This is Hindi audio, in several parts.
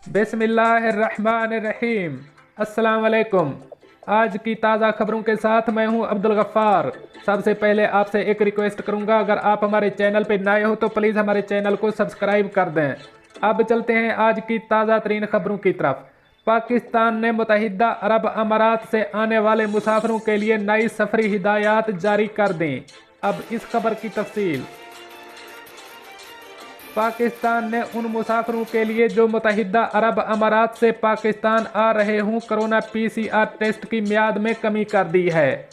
बिस्मिल्लाहिर्रहमानिर्रहीम। अस्सलाम वालेकुम। आज की ताज़ा खबरों के साथ मैं हूं अब्दुल गफ्फार। सबसे पहले आपसे एक रिक्वेस्ट करूंगा, अगर आप हमारे चैनल पर नए हो तो प्लीज़ हमारे चैनल को सब्सक्राइब कर दें। अब चलते हैं आज की ताज़ा तरीन खबरों की तरफ। पाकिस्तान ने मुत्तहिदा अरब अमारात से आने वाले मुसाफिरों के लिए नई सफरी हिदायत जारी कर दी। अब इस खबर की तफसील। पाकिस्तान ने उन मुसाफिरों के लिए जो मुत्तहिदा अरब अमारात से पाकिस्तान आ रहे हों कोरोना पीसीआर टेस्ट की मियाद में कमी कर दी है।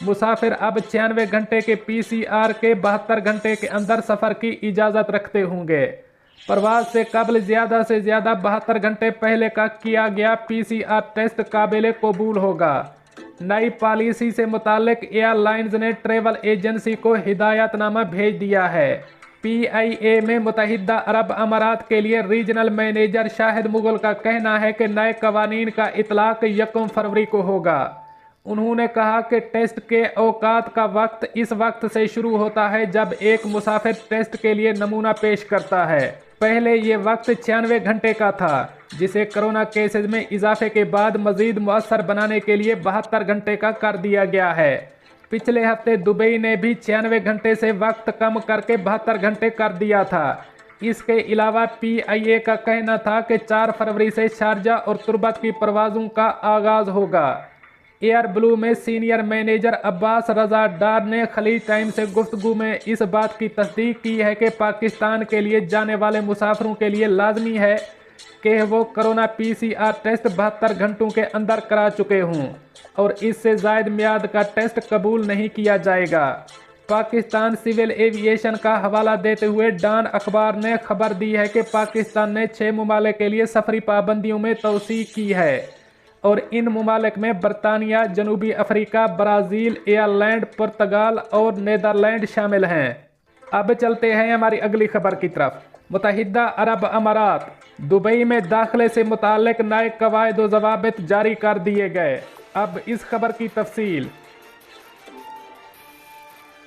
मुसाफिर अब 96 घंटे के पीसीआर के 72 घंटे के अंदर सफ़र की इजाज़त रखते होंगे। प्रवास से कबल ज़्यादा से ज़्यादा 72 घंटे पहले का किया गया पीसीआर टेस्ट काबिल कबूल होगा। नई पॉलिसी से मुतालिक एयरलाइंस ने ट्रेवल एजेंसी को हिदायतनामा भेज दिया है। पीआईए में मुत्तहिदा अरब अमारात के लिए रीजनल मैनेजर शाहिद मुगल का कहना है कि नए कवानीन का इतलाक 1 फरवरी को होगा। उन्होंने कहा कि टेस्ट के औकात का वक्त इस वक्त से शुरू होता है जब एक मुसाफिर टेस्ट के लिए नमूना पेश करता है। पहले ये वक्त 96 घंटे का था, जिसे कोरोना केसेज में इजाफे के बाद मजीद मुअस्सर बनाने के लिए 72 घंटे का कर दिया गया है। पिछले हफ्ते दुबई ने भी 96 घंटे से वक्त कम करके 72 घंटे कर दिया था। इसके अलावा पीआईए का कहना था कि 4 फरवरी से शारजा और तुर्बत की परवाज़ों का आगाज़ होगा। एयर ब्लू में सीनियर मैनेजर अब्बास रजा डार ने खलीज टाइम से गुफ्तगू में इस बात की तस्दीक की है कि पाकिस्तान के लिए जाने वाले मुसाफिरों के लिए लाजमी है कि वो कोरोना पीसीआर टेस्ट 72 घंटों के अंदर करा चुके हों और इससे ज़ायद मियाद का टेस्ट कबूल नहीं किया जाएगा। पाकिस्तान सिविल एविएशन का हवाला देते हुए डॉन अखबार ने खबर दी है कि पाकिस्तान ने 6 ममालिक के लिए सफरी पाबंदियों में तोसी की है और इन ममालिक में बरतानिया, जनूबी अफ्रीका, ब्राज़ील, आयरलैंड, पुर्तगाल और नीदरलैंड शामिल हैं। अब चलते हैं हमारी अगली खबर की तरफ। मुत्तहिदा अरब अमारात दुबई में दाखिले से मुतालिक नए कवायद व ज़वाबित जारी कर दिए गए। अब इस खबर की तफसील।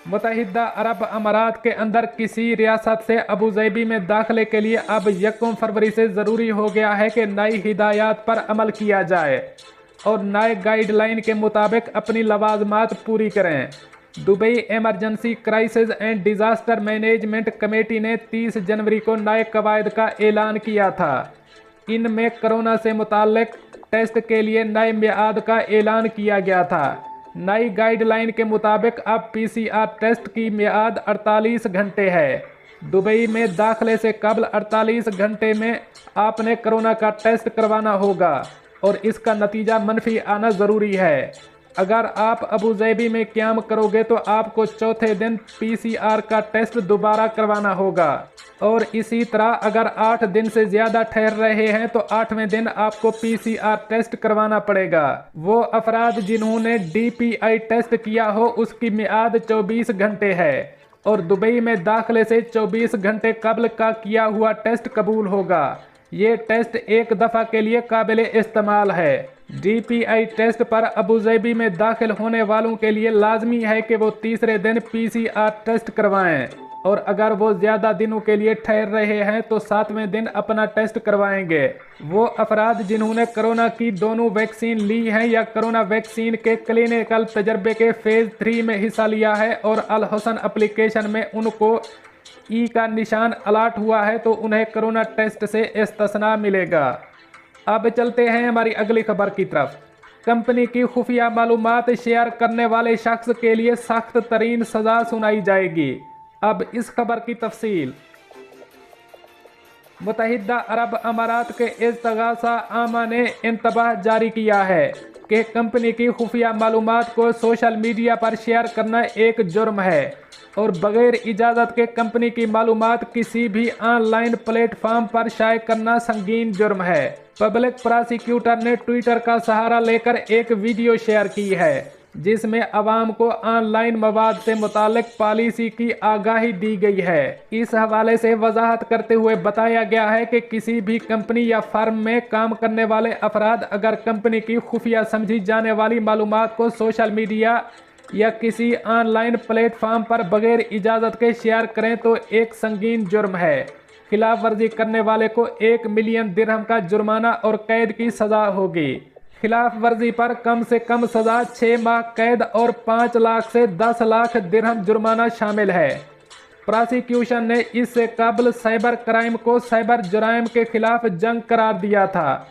मुत्तहिदा अरब अमारात के अंदर किसी रियासत से अबूज़ैबी में दाखिले के लिए अब 1 फरवरी से ज़रूरी हो गया है कि नई हिदायत पर अमल किया जाए और नए गाइडलाइन के मुताबिक अपनी लवाजमात पूरी करें। Dubai emergency crisis and disaster management committee ने 30 जनवरी को नए कवायद का ऐलान किया था। इनमें कोरोना से मुताल्लिक टेस्ट के लिए नए मियाद का ऐलान किया गया था। नई गाइडलाइन के मुताबिक अब पीसीआर टेस्ट की मियाद 48 घंटे है। दुबई में दाखिले से कबल 48 घंटे में आपने कोरोना का टेस्ट करवाना होगा और इसका नतीजा मनफी आना ज़रूरी है। अगर आप अबूज़ैबी में क़याम करोगे तो आपको चौथे दिन पीसीआर का टेस्ट दोबारा करवाना होगा और इसी तरह अगर 8 दिन से ज़्यादा ठहर रहे हैं तो 8वें दिन आपको पीसीआर टेस्ट करवाना पड़ेगा। वो अफराद जिन्होंने डीपीआई टेस्ट किया हो उसकी मियाद 24 घंटे है और दुबई में दाखिले से 24 घंटे कबल का किया हुआ टेस्ट कबूल होगा। ये टेस्ट एक दफ़ा के लिए काबिल इस्तेमाल है। डीपीआई टेस्ट पर अबूज़ैबी में दाखिल होने वालों के लिए लाजमी है कि वो तीसरे दिन पीसीआर टेस्ट करवाएं और अगर वो ज़्यादा दिनों के लिए ठहर रहे हैं तो 7वें दिन अपना टेस्ट करवाएंगे। वो अफराद जिन्होंने कोरोना की दोनों वैक्सीन ली हैं या कोरोना वैक्सीन के क्लिनिकल तजर्बे के फ़ेज़ 3 में हिस्सा लिया है और अल हुसन एप्लीकेशन में उनको ई का निशान अलाट हुआ है तो उन्हें कोरोना टेस्ट से इस्तिस्ना मिलेगा। अब चलते हैं हमारी अगली खबर की तरफ। कंपनी की खुफिया मालूमात शेयर करने वाले शख्स के लिए सख्त तरीन सज़ा सुनाई जाएगी। अब इस खबर की तफसील। मुत्तहिदा अरब अमारात के इस्तिगासा आमा ने इंतबाह जारी किया है कि कंपनी की खुफिया मालूमात को सोशल मीडिया पर शेयर करना एक जुर्म है और बगैर इजाज़त के कंपनी की मालूमात किसी भी ऑनलाइन प्लेटफॉर्म पर शाये करना संगीन जुर्म है। पब्लिक प्रोसिक्यूटर ने ट्विटर का सहारा लेकर एक वीडियो शेयर की है जिसमें अवाम को ऑनलाइन मवाद से मुतालिक पॉलिसी की आगाही दी गई है। इस हवाले से वजाहत करते हुए बताया गया है कि किसी भी कंपनी या फर्म में काम करने वाले अफराद अगर कंपनी की खुफिया समझी जाने वाली मालूमात को सोशल मीडिया या किसी ऑनलाइन प्लेटफॉर्म पर बगैर इजाज़त के शेयर करें तो एक संगीन जुर्म है। खिलाफ वर्जी करने वाले को 1 मिलियन दिरहम का जुर्माना और कैद की सजा होगी। खिलाफ वर्जी पर कम से कम सजा 6 माह कैद और 5 लाख से 10 लाख दिरहम जुर्माना शामिल है। प्रोसिक्यूशन ने इससे कबल साइबर क्राइम को साइबर जुराइम के खिलाफ जंग करार दिया था।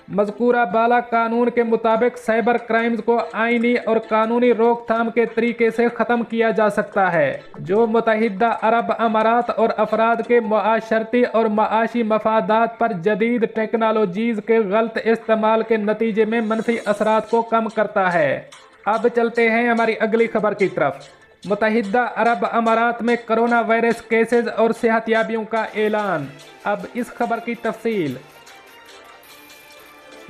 मज़कूरा बाला कानून के मुताबिक साइबर क्राइम्स को आईनी और कानूनी रोकथाम के तरीके से ख़त्म किया जा सकता है, जो मुत्तहिदा अरब अमारात और अफराद के मुआशरती और माशी मफादात पर जदीद टेक्नोलॉजीज़ के गलत इस्तेमाल के नतीजे में मनफी असरात को कम करता है। अब चलते हैं हमारी अगली खबर की तरफ। मुत्तहिदा अरब अमारात में कोरोना वायरस केसेस और सेहतियाबियों का ऐलान। अब इस खबर की तफसील।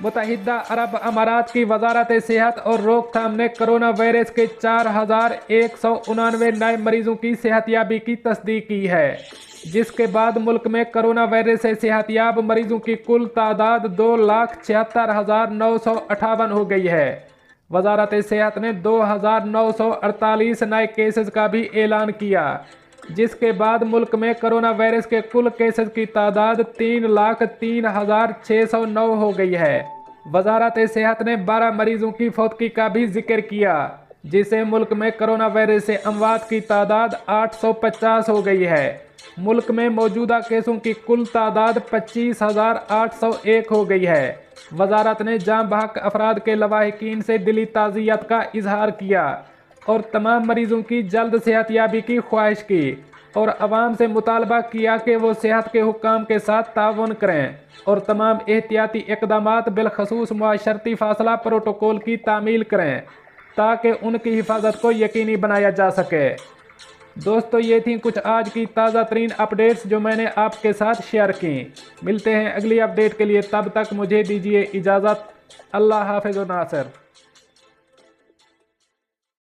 मुत्तहिदा अरब अमारात की वजारत सेहत और रोकथाम ने कोरोना वायरस के 4189 नए मरीजों की सेहतियाबी की तस्दीक की है, जिसके बाद मुल्क में कोरोना वायरस से सेहतियाब मरीजों की कुल तादाद 2,76,958 हो गई है। वजारत सेहत ने 2,948 नए केसेस का भी ऐलान किया, जिसके बाद मुल्क में कोरोना वायरस के कुल केसेस की तादाद 3,03,609 हो गई है। वजारत सेहत ने 12 मरीजों की फौतगी का भी जिक्र किया, जिससे मुल्क में कोरोना वायरस से अमवात की तादाद 850 हो गई है। मुल्क में मौजूदा केसों की कुल तादाद 25,801 हो गई है। वजारत ने जाम बहक अफराद के लवाहिकीन से दिली ताज़ियत का इजहार किया और तमाम मरीजों की जल्द सेहतियाबी की ख्वाहिश की और अवाम से मुतालबा किया कि वो सेहत के हुक्काम के साथ ताउन करें और तमाम एहतियाती इक़दामात बिलखसूस मुआशरती फासला प्रोटोकॉल की तामील करें ताकि उनकी हिफाजत को यकीनी बनाया जा सके। दोस्तों, ये थी कुछ आज की ताज़ा तरीन अपडेट्स जो मैंने आपके साथ शेयर की। मिलते हैं अगली अपडेट के लिए, तब तक मुझे दीजिए इजाज़त। अल्लाह हाफ़िज़ व नासिर।